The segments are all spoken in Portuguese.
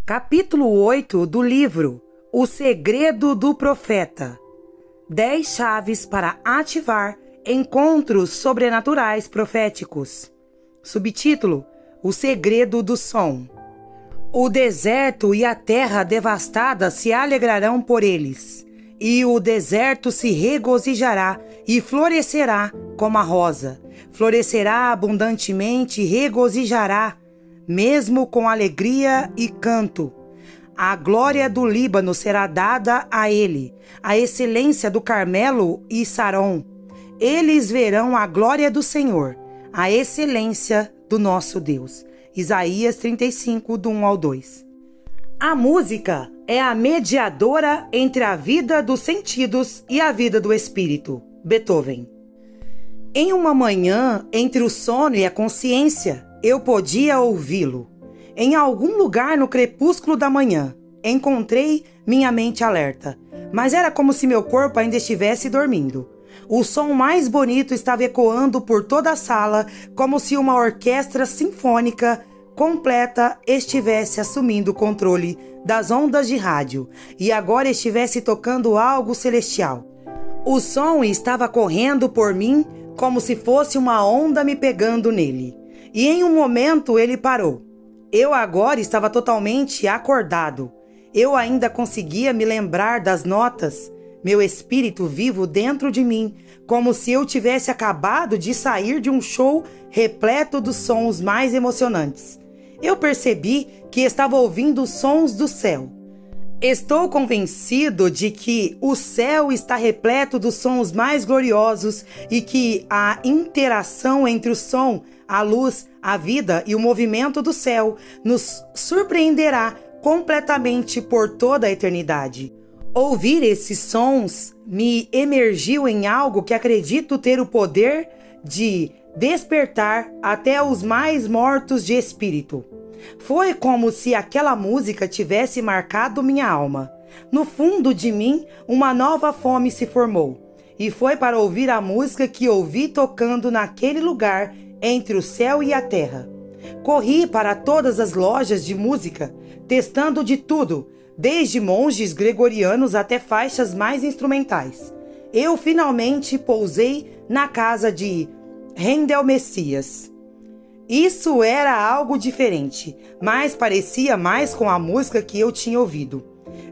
Capítulo 8 do livro O Segredo do Profeta. 10 chaves para ativar encontros sobrenaturais proféticos. Subtítulo: O Segredo do Som. O deserto e a terra devastada se alegrarão por eles, e o deserto se regozijará e florescerá como a rosa. Florescerá abundantemente e regozijará, mesmo com alegria e canto. A glória do Líbano será dada a ele, a excelência do Carmelo e Saron. Eles verão a glória do Senhor, a excelência do nosso Deus. Isaías 35, do 1 ao 2. A música é a mediadora entre a vida dos sentidos e a vida do espírito. Beethoven. Em uma manhã, entre o sono e a consciência, eu podia ouvi-lo. Em algum lugar no crepúsculo da manhã, encontrei minha mente alerta, mas era como se meu corpo ainda estivesse dormindo. O som mais bonito estava ecoando por toda a sala, como se uma orquestra sinfônica completa estivesse assumindo o controle das ondas de rádio e agora estivesse tocando algo celestial. O som estava correndo por mim como se fosse uma onda me pegando nele. E em um momento ele parou. Eu agora estava totalmente acordado. Eu ainda conseguia me lembrar das notas. Meu espírito vivo dentro de mim, como se eu tivesse acabado de sair de um show repleto dos sons mais emocionantes. Eu percebi que estava ouvindo os sons do céu. Estou convencido de que o céu está repleto dos sons mais gloriosos e que a interação entre o som, a luz, a vida e o movimento do céu nos surpreenderá completamente por toda a eternidade. Ouvir esses sons me emergiu em algo que acredito ter o poder de despertar até os mais mortos de espírito. Foi como se aquela música tivesse marcado minha alma. No fundo de mim, uma nova fome se formou. E foi para ouvir a música que ouvi tocando naquele lugar entre o céu e a terra. Corri para todas as lojas de música, testando de tudo, desde monges gregorianos até faixas mais instrumentais. Eu finalmente pousei na casa de Handel Messias. Isso era algo diferente, mas parecia mais com a música que eu tinha ouvido.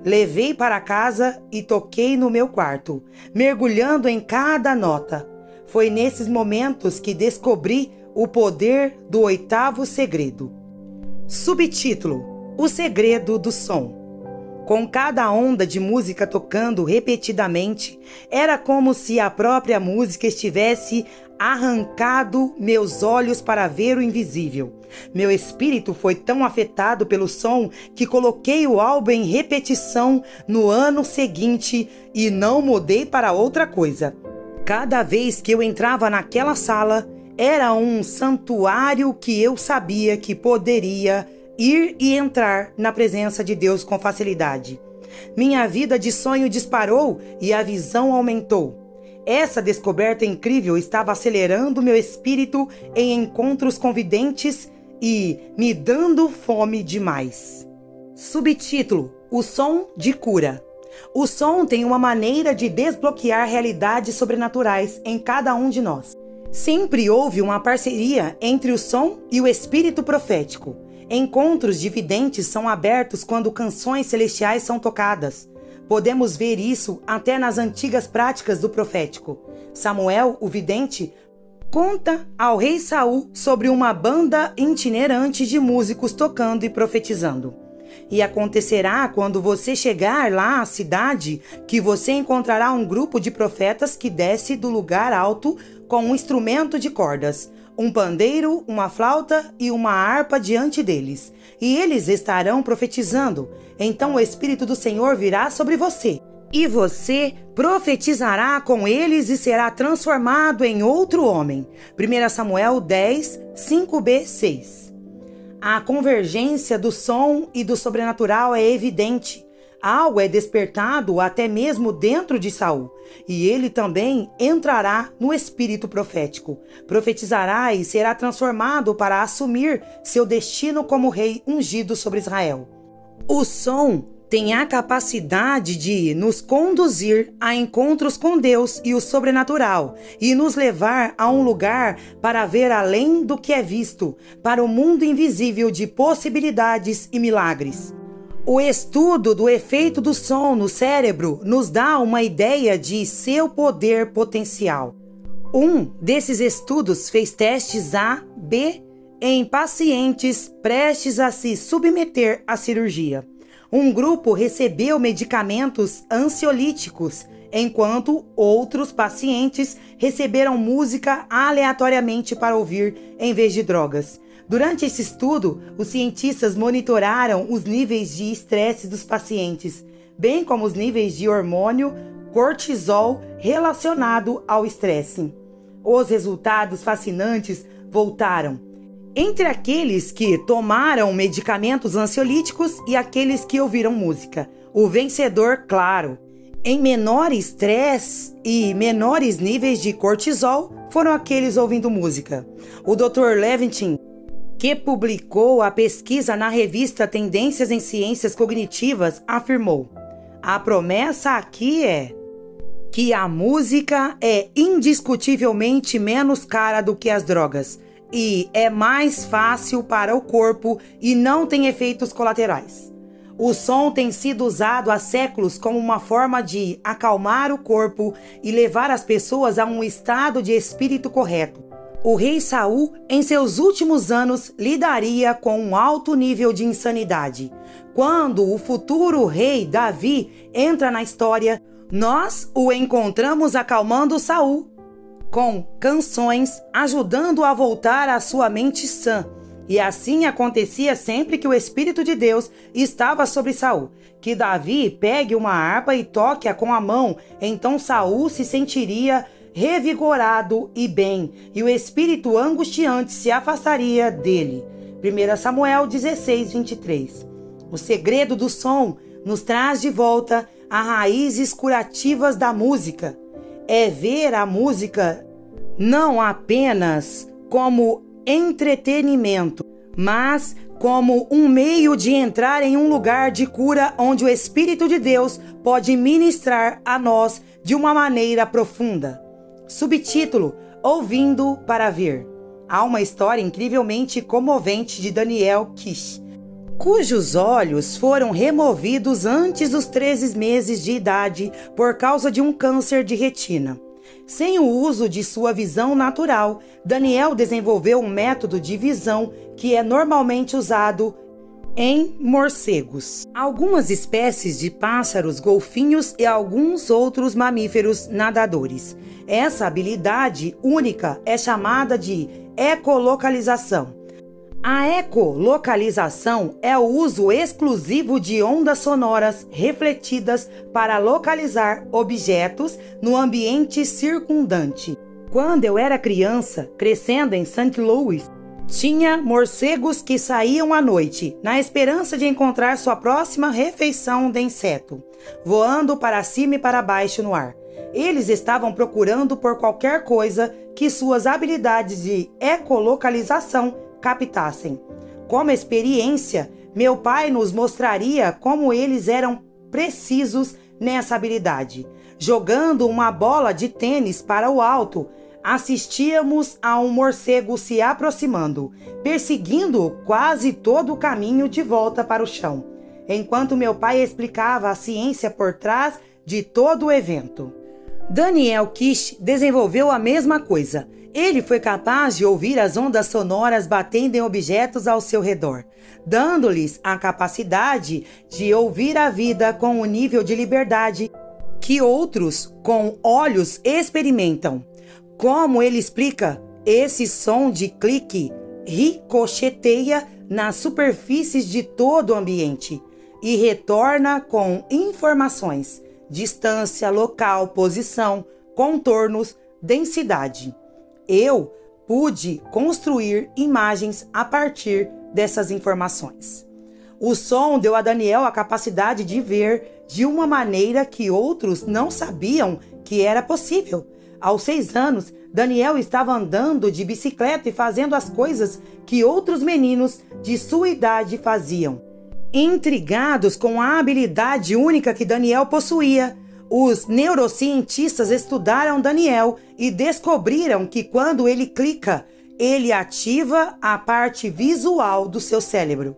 Levei para casa e toquei no meu quarto, mergulhando em cada nota. Foi nesses momentos que descobri o poder do 8º segredo. Subtítulo: O Segredo do Som. Com cada onda de música tocando repetidamente, era como se a própria música estivesse arrancado meus olhos para ver o invisível. Meu espírito foi tão afetado pelo som que coloquei o álbum em repetição no ano seguinte e não mudei para outra coisa. Cada vez que eu entrava naquela sala, era um santuário que eu sabia que poderia ir e entrar na presença de Deus com facilidade. Minha vida de sonho disparou e a visão aumentou. Essa descoberta incrível estava acelerando meu espírito em encontros convidentes e me dando fome demais. Subtítulo: O som de cura. O som tem uma maneira de desbloquear realidades sobrenaturais em cada um de nós. Sempre houve uma parceria entre o som e o espírito profético. Encontros de videntes são abertos quando canções celestiais são tocadas. Podemos ver isso até nas antigas práticas do profético. Samuel, o vidente, conta ao rei Saul sobre uma banda itinerante de músicos tocando e profetizando. E acontecerá quando você chegar lá à cidade que você encontrará um grupo de profetas que desce do lugar alto com um instrumento de cordas, um pandeiro, uma flauta e uma harpa diante deles. E eles estarão profetizando. Então o Espírito do Senhor virá sobre você. E você profetizará com eles e será transformado em outro homem. 1 Samuel 10, 5b, 6. A convergência do som e do sobrenatural é evidente. Algo é despertado até mesmo dentro de Saul, e ele também entrará no espírito profético, profetizará e será transformado para assumir seu destino como rei ungido sobre Israel. O som tem a capacidade de nos conduzir a encontros com Deus e o sobrenatural e nos levar a um lugar para ver além do que é visto, para o mundo invisível de possibilidades e milagres. O estudo do efeito do som no cérebro nos dá uma ideia de seu poder potencial. Um desses estudos fez testes A-B em pacientes prestes a se submeter à cirurgia. Um grupo recebeu medicamentos ansiolíticos, enquanto outros pacientes receberam música aleatoriamente para ouvir em vez de drogas. Durante esse estudo, os cientistas monitoraram os níveis de estresse dos pacientes, bem como os níveis de hormônio cortisol relacionado ao estresse. Os resultados fascinantes voltaram entre aqueles que tomaram medicamentos ansiolíticos e aqueles que ouviram música. O vencedor, claro, em menor estresse e menores níveis de cortisol, foram aqueles ouvindo música. O Dr. Levitine, que publicou a pesquisa na revista Tendências em Ciências Cognitivas, afirmou: a promessa aqui é que a música é indiscutivelmente menos cara do que as drogas e é mais fácil para o corpo e não tem efeitos colaterais. O som tem sido usado há séculos como uma forma de acalmar o corpo e levar as pessoas a um estado de espírito correto. O rei Saul, em seus últimos anos, lidaria com um alto nível de insanidade. Quando o futuro rei Davi entra na história, nós o encontramos acalmando Saul com canções, ajudando a voltar à sua mente sã. E assim acontecia sempre que o Espírito de Deus estava sobre Saul. Que Davi pegue uma harpa e toque-a com a mão, então Saul se sentiria revigorado e bem, e o espírito angustiante se afastaria dele. 1 Samuel 16, 23. O segredo do som nos traz de volta a raízes curativas da música. É ver a música não apenas como entretenimento, mas como um meio de entrar em um lugar de cura onde o Espírito de Deus pode ministrar a nós de uma maneira profunda. Subtítulo: Ouvindo para Ver. Há uma história incrivelmente comovente de Daniel Kish, cujos olhos foram removidos antes dos 13 meses de idade por causa de um câncer de retina. Sem o uso de sua visão natural, Daniel desenvolveu um método de visão que é normalmente usado em morcegos, algumas espécies de pássaros, golfinhos e alguns outros mamíferos nadadores. Essa habilidade única é chamada de ecolocalização. A ecolocalização é o uso exclusivo de ondas sonoras refletidas para localizar objetos no ambiente circundante. Quando eu era criança, crescendo em St. Louis, tinha morcegos que saíam à noite, na esperança de encontrar sua próxima refeição de inseto, voando para cima e para baixo no ar. Eles estavam procurando por qualquer coisa que suas habilidades de ecolocalização captassem. Como experiência, meu pai nos mostraria como eles eram precisos nessa habilidade. Jogando uma bola de tênis para o alto, assistíamos a um morcego se aproximando, perseguindo quase todo o caminho de volta para o chão, enquanto meu pai explicava a ciência por trás de todo o evento. Daniel Kish desenvolveu a mesma coisa. Ele foi capaz de ouvir as ondas sonoras batendo em objetos ao seu redor, dando-lhes a capacidade de ouvir a vida com o nível de liberdade que outros com olhos experimentam. Como ele explica, esse som de clique ricocheteia nas superfícies de todo o ambiente e retorna com informações: distância, local, posição, contornos, densidade. Eu pude construir imagens a partir dessas informações. O som deu a Daniel a capacidade de ver de uma maneira que outros não sabiam que era possível. Aos 6 anos, Daniel estava andando de bicicleta e fazendo as coisas que outros meninos de sua idade faziam. Intrigados com a habilidade única que Daniel possuía, os neurocientistas estudaram Daniel e descobriram que quando ele clica, ele ativa a parte visual do seu cérebro.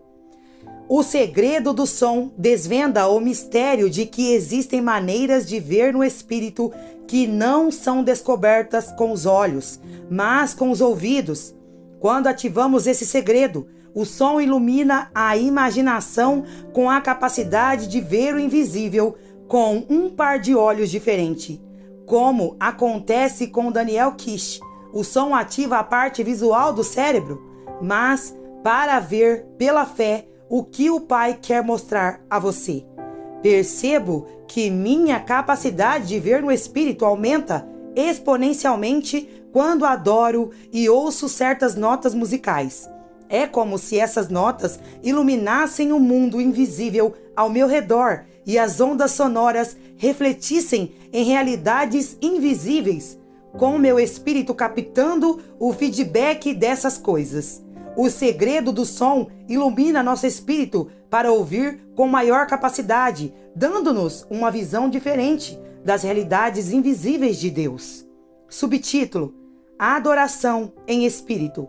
O segredo do som desvenda o mistério de que existem maneiras de ver no espírito que não são descobertas com os olhos, mas com os ouvidos. Quando ativamos esse segredo, o som ilumina a imaginação com a capacidade de ver o invisível com um par de olhos diferente. Como acontece com Daniel Kish, o som ativa a parte visual do cérebro, mas para ver pela fé o que o Pai quer mostrar a você. Percebo que minha capacidade de ver no Espírito aumenta exponencialmente quando adoro e ouço certas notas musicais. É como se essas notas iluminassem o mundo invisível ao meu redor e as ondas sonoras refletissem em realidades invisíveis, com meu espírito captando o feedback dessas coisas. O segredo do som ilumina nosso espírito para ouvir com maior capacidade, dando-nos uma visão diferente das realidades invisíveis de Deus. Subtítulo: Adoração em Espírito.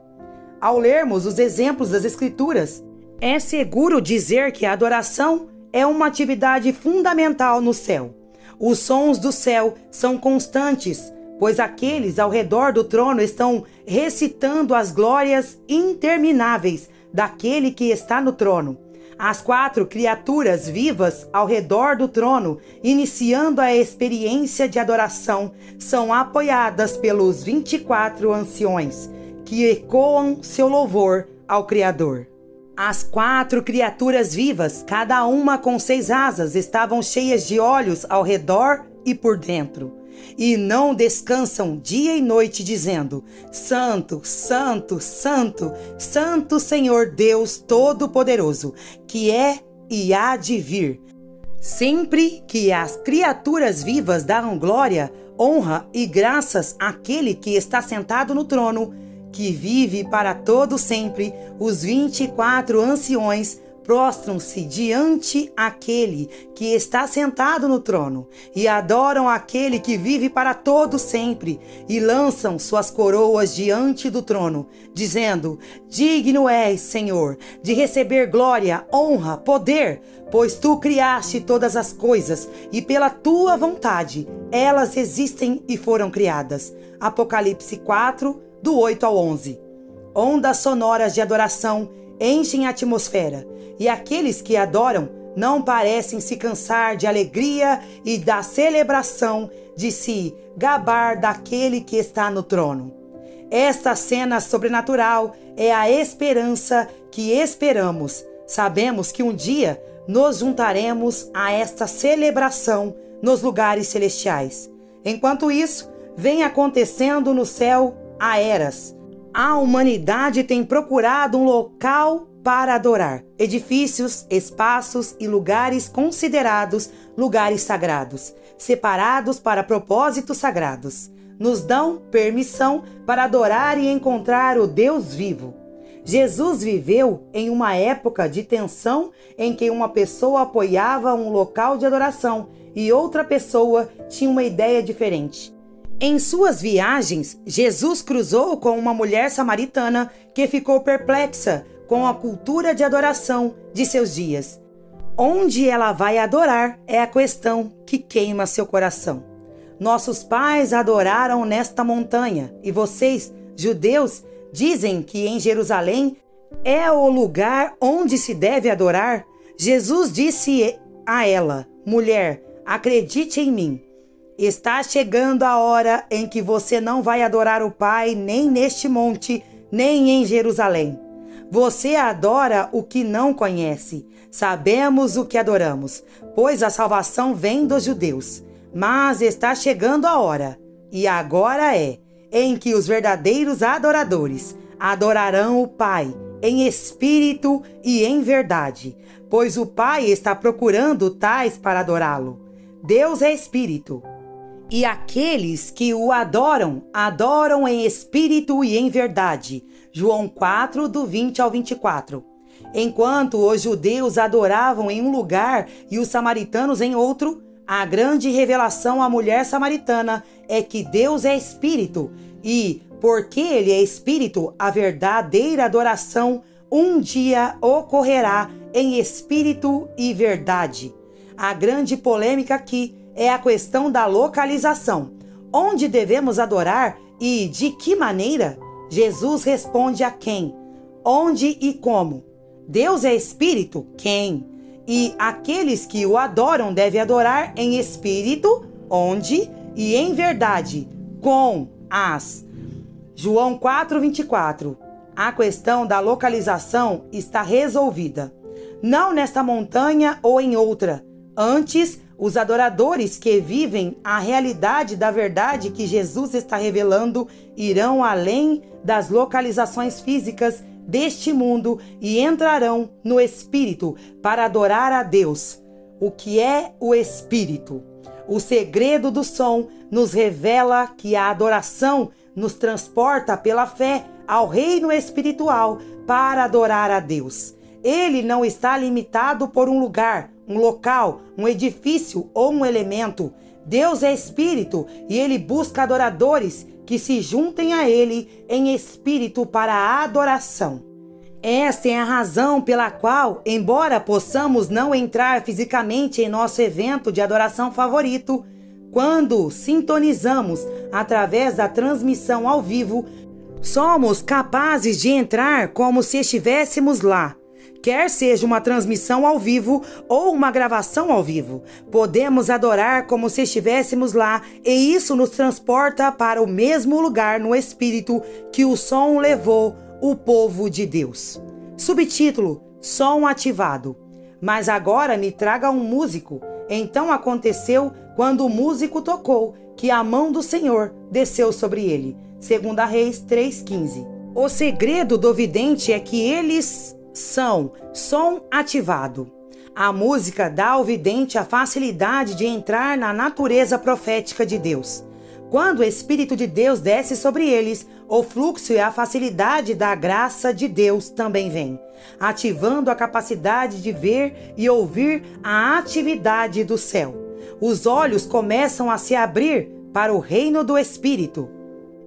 Ao lermos os exemplos das Escrituras, é seguro dizer que a adoração é uma atividade fundamental no céu. Os sons do céu são constantes, pois aqueles ao redor do trono estão recitando as glórias intermináveis daquele que está no trono. As 4 criaturas vivas ao redor do trono, iniciando a experiência de adoração, são apoiadas pelos 24 anciões, que ecoam seu louvor ao Criador. As 4 criaturas vivas, cada uma com 6 asas, estavam cheias de olhos ao redor e por dentro, e não descansam dia e noite, dizendo: Santo, Santo, Santo, Santo Senhor Deus Todo-Poderoso, que é e há de vir. Sempre que as criaturas vivas dão glória, honra e graças àquele que está sentado no trono, que vive para todo sempre, os 24 anciões prostram-se diante aquele que está sentado no trono e adoram aquele que vive para todo sempre e lançam suas coroas diante do trono, dizendo: Digno és, Senhor, de receber glória, honra, poder, pois tu criaste todas as coisas e pela tua vontade elas existem e foram criadas. Apocalipse 4, do 8 ao 11. Ondas sonoras de adoração enchem a atmosfera, e aqueles que adoram não parecem se cansar de alegria e da celebração de se gabar daquele que está no trono. Esta cena sobrenatural é a esperança que esperamos. Sabemos que um dia nos juntaremos a esta celebração nos lugares celestiais. Enquanto isso, vem acontecendo no céu há eras. A humanidade tem procurado um local para adorar, edifícios, espaços e lugares considerados lugares sagrados, separados para propósitos sagrados. Nos dão permissão para adorar e encontrar o Deus vivo. Jesus viveu em uma época de tensão em que uma pessoa apoiava um local de adoração e outra pessoa tinha uma ideia diferente. Em suas viagens, Jesus cruzou com uma mulher samaritana que ficou perplexa com a cultura de adoração de seus dias. Onde ela vai adorar é a questão que queima seu coração. Nossos pais adoraram nesta montanha, e vocês, judeus, dizem que em Jerusalém é o lugar onde se deve adorar. Jesus disse a ela: Mulher, acredite em mim. Está chegando a hora em que você não vai adorar o Pai nem neste monte, nem em Jerusalém. Você adora o que não conhece. Sabemos o que adoramos, pois a salvação vem dos judeus. Mas está chegando a hora, e agora é, em que os verdadeiros adoradores adorarão o Pai em espírito e em verdade, pois o Pai está procurando tais para adorá-lo. Deus é espírito. E aqueles que o adoram, adoram em espírito e em verdade. João 4, do 20 ao 24. Enquanto os judeus adoravam em um lugar e os samaritanos em outro, a grande revelação à mulher samaritana é que Deus é espírito e, porque ele é espírito, a verdadeira adoração um dia ocorrerá em espírito e verdade. A grande polêmica aqui é a questão da localização. Onde devemos adorar e de que maneira? Jesus responde a quem? Onde e como? Deus é espírito? Quem? E aqueles que o adoram devem adorar em espírito, onde? E em verdade, com as. João 4:24. A questão da localização está resolvida. Não nesta montanha ou em outra. Antes, os adoradores que vivem a realidade da verdade que Jesus está revelando irão além das localizações físicas deste mundo e entrarão no Espírito para adorar a Deus. O que é o Espírito? O segredo do som nos revela que a adoração nos transporta pela fé ao reino espiritual para adorar a Deus. Ele não está limitado por um lugar, um local, um edifício ou um elemento. Deus é espírito e ele busca adoradores que se juntem a ele em espírito para a adoração. Esta é a razão pela qual, embora possamos não entrar fisicamente em nosso evento de adoração favorito, quando sintonizamos através da transmissão ao vivo, somos capazes de entrar como se estivéssemos lá. Quer seja uma transmissão ao vivo ou uma gravação ao vivo, podemos adorar como se estivéssemos lá e isso nos transporta para o mesmo lugar no Espírito que o som levou o povo de Deus. Subtítulo: Som ativado. Mas agora me traga um músico. Então aconteceu quando o músico tocou que a mão do Senhor desceu sobre ele. 2 Reis 3,15. O segredo do vidente é que eles são som ativado. A música dá ao vidente a facilidade de entrar na natureza profética de Deus. Quando o Espírito de Deus desce sobre eles, o fluxo e a facilidade da graça de Deus também vem, ativando a capacidade de ver e ouvir a atividade do céu. Os olhos começam a se abrir para o reino do Espírito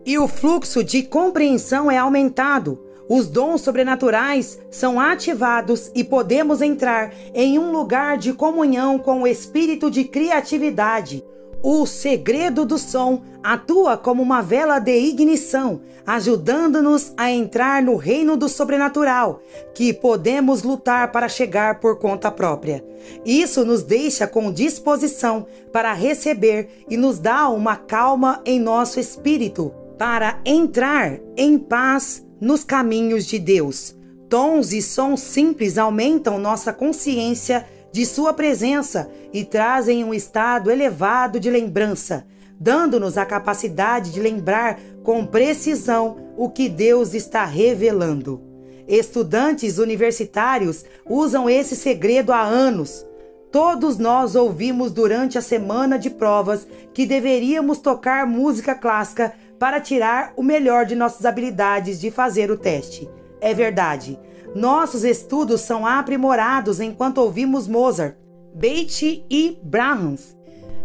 e o fluxo de compreensão é aumentado. Os dons sobrenaturais são ativados e podemos entrar em um lugar de comunhão com o espírito de criatividade. O segredo do som atua como uma vela de ignição, ajudando-nos a entrar no reino do sobrenatural, que podemos lutar para chegar por conta própria. Isso nos deixa com disposição para receber e nos dá uma calma em nosso espírito, para entrar em paz nos caminhos de Deus. Tons e sons simples aumentam nossa consciência de sua presença e trazem um estado elevado de lembrança, dando-nos a capacidade de lembrar com precisão o que Deus está revelando. Estudantes universitários usam esse segredo há anos. Todos nós ouvimos durante a semana de provas que deveríamos tocar música clássica para tirar o melhor de nossas habilidades de fazer o teste. É verdade. Nossos estudos são aprimorados enquanto ouvimos Mozart, Bach e Brahms.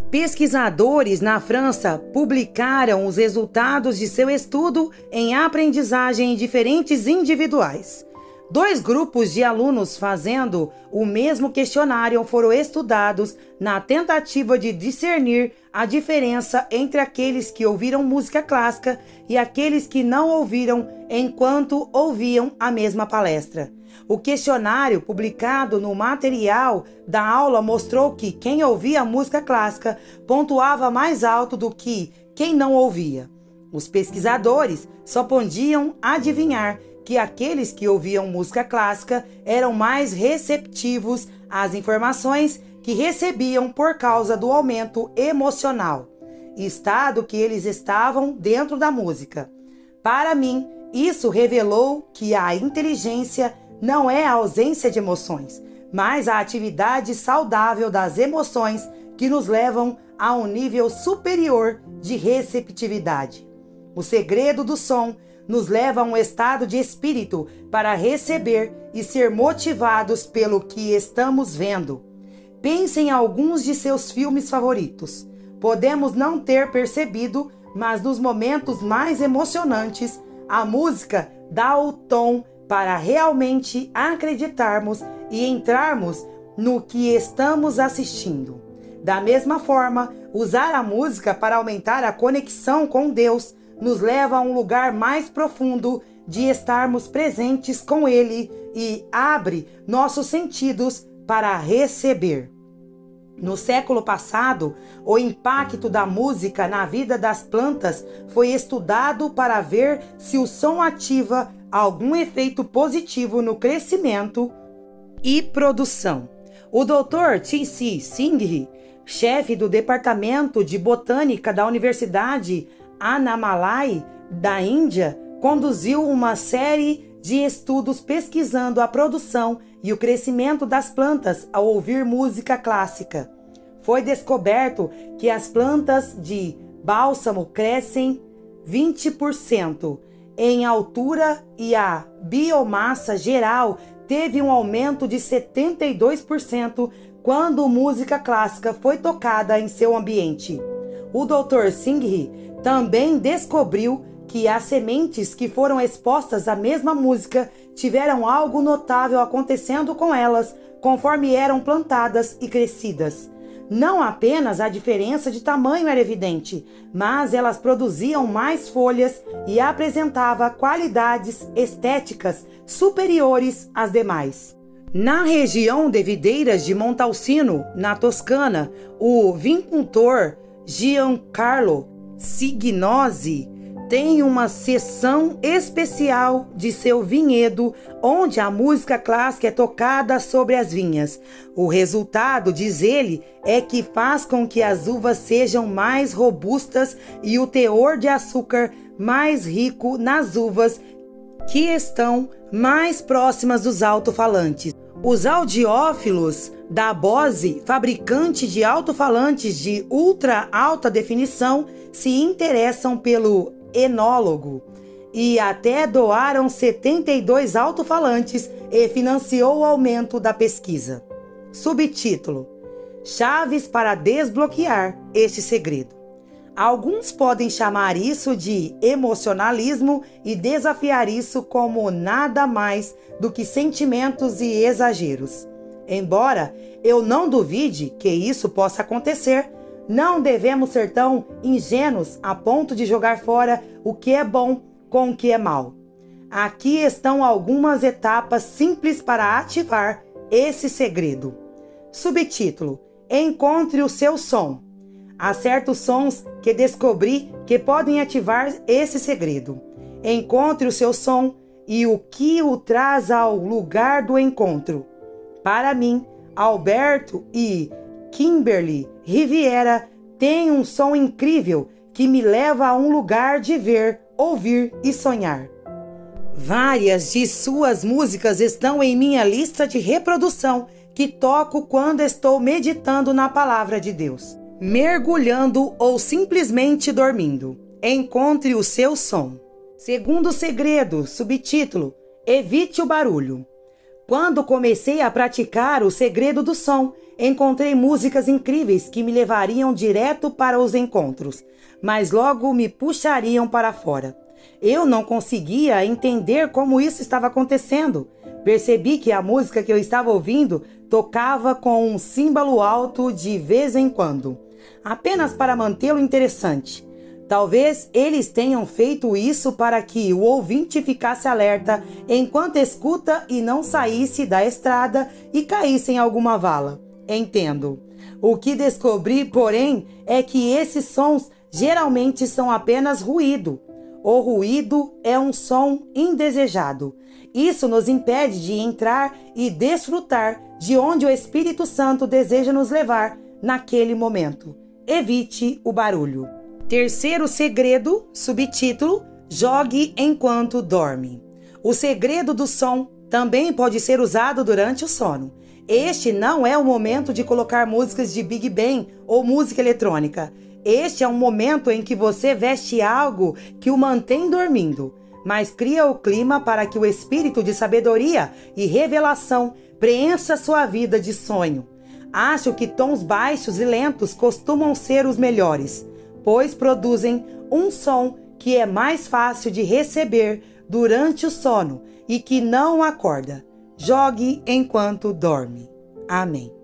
Pesquisadores na França publicaram os resultados de seu estudo em aprendizagem em diferentes individuais. 2 grupos de alunos fazendo o mesmo questionário foram estudados na tentativa de discernir a diferença entre aqueles que ouviram música clássica e aqueles que não ouviram enquanto ouviam a mesma palestra. O questionário publicado no material da aula mostrou que quem ouvia música clássica pontuava mais alto do que quem não ouvia. Os pesquisadores só podiam adivinhar que aqueles que ouviam música clássica eram mais receptivos às informações que recebiam por causa do aumento emocional, estado que eles estavam dentro da música. Para mim, isso revelou que a inteligência não é a ausência de emoções, mas a atividade saudável das emoções que nos levam a um nível superior de receptividade. O segredo do som nos leva a um estado de espírito para receber e ser motivados pelo que estamos vendo. Pense em alguns de seus filmes favoritos. Podemos não ter percebido, mas nos momentos mais emocionantes, a música dá o tom para realmente acreditarmos e entrarmos no que estamos assistindo. Da mesma forma, usar a música para aumentar a conexão com Deus nos leva a um lugar mais profundo de estarmos presentes com Ele e abre nossos sentidos para receber. No século passado, o impacto da música na vida das plantas foi estudado para ver se o som ativa algum efeito positivo no crescimento e produção. O Dr. T.C. Singh, chefe do Departamento de Botânica da Universidade Annamalai, da Índia, conduziu uma série de estudos pesquisando a produção e o crescimento das plantas ao ouvir música clássica. Foi descoberto que as plantas de bálsamo crescem 20% em altura e a biomassa geral teve um aumento de 72% quando música clássica foi tocada em seu ambiente. O Dr. Singh também descobriu que as sementes que foram expostas à mesma música tiveram algo notável acontecendo com elas conforme eram plantadas e crescidas. Não apenas a diferença de tamanho era evidente, mas elas produziam mais folhas e apresentavam qualidades estéticas superiores às demais. Na região de videiras de Montalcino, na Toscana, o viticultor Giancarlo Signosi tem uma seção especial de seu vinhedo onde a música clássica é tocada sobre as vinhas. O resultado, diz ele, é que faz com que as uvas sejam mais robustas e o teor de açúcar mais rico nas uvas que estão mais próximas dos alto-falantes. Os audiófilos da Bose, fabricante de alto-falantes de ultra alta definição, se interessam pelo enólogo e até doaram 72 alto-falantes e financiou o aumento da pesquisa. Subtítulo: Chaves para desbloquear este segredo. Alguns podem chamar isso de emocionalismo e desafiar isso como nada mais do que sentimentos e exageros. Embora eu não duvide que isso possa acontecer, não devemos ser tão ingênuos a ponto de jogar fora o que é bom com o que é mal. Aqui estão algumas etapas simples para ativar esse segredo. Subtítulo: Encontre o seu som. Há certos sons que descobri que podem ativar esse segredo. Encontre o seu som e o que o traz ao lugar do encontro. Para mim, Alberto e Kimberly Riviera têm um som incrível que me leva a um lugar de ver, ouvir e sonhar. Várias de suas músicas estão em minha lista de reprodução que toco quando estou meditando na palavra de Deus, mergulhando ou simplesmente dormindo. Encontre o seu som. Segundo segredo, subtítulo: Evite o barulho. Quando comecei a praticar o segredo do som, encontrei músicas incríveis que me levariam direto para os encontros, mas logo me puxariam para fora. Eu não conseguia entender como isso estava acontecendo. Percebi que a música que eu estava ouvindo tocava com um símbolo alto de vez em quando, apenas para mantê-lo interessante. Talvez eles tenham feito isso para que o ouvinte ficasse alerta enquanto escuta e não saísse da estrada e caísse em alguma vala. Entendo. O que descobri, porém, é que esses sons geralmente são apenas ruído. O ruído é um som indesejado. Isso nos impede de entrar e desfrutar de onde o Espírito Santo deseja nos levar naquele momento. Evite o barulho. Terceiro segredo, subtítulo: Jogue enquanto dorme. O segredo do som também pode ser usado durante o sono. Este não é o momento de colocar músicas de Big Bang ou música eletrônica. Este é um momento em que você veste algo que o mantém dormindo. mas cria o clima para que o espírito de sabedoria e revelação preencha sua vida de sonho. Acho que tons baixos e lentos costumam ser os melhores, pois produzem um som que é mais fácil de receber durante o sono e que não acorda. Jogue enquanto dorme. Amém.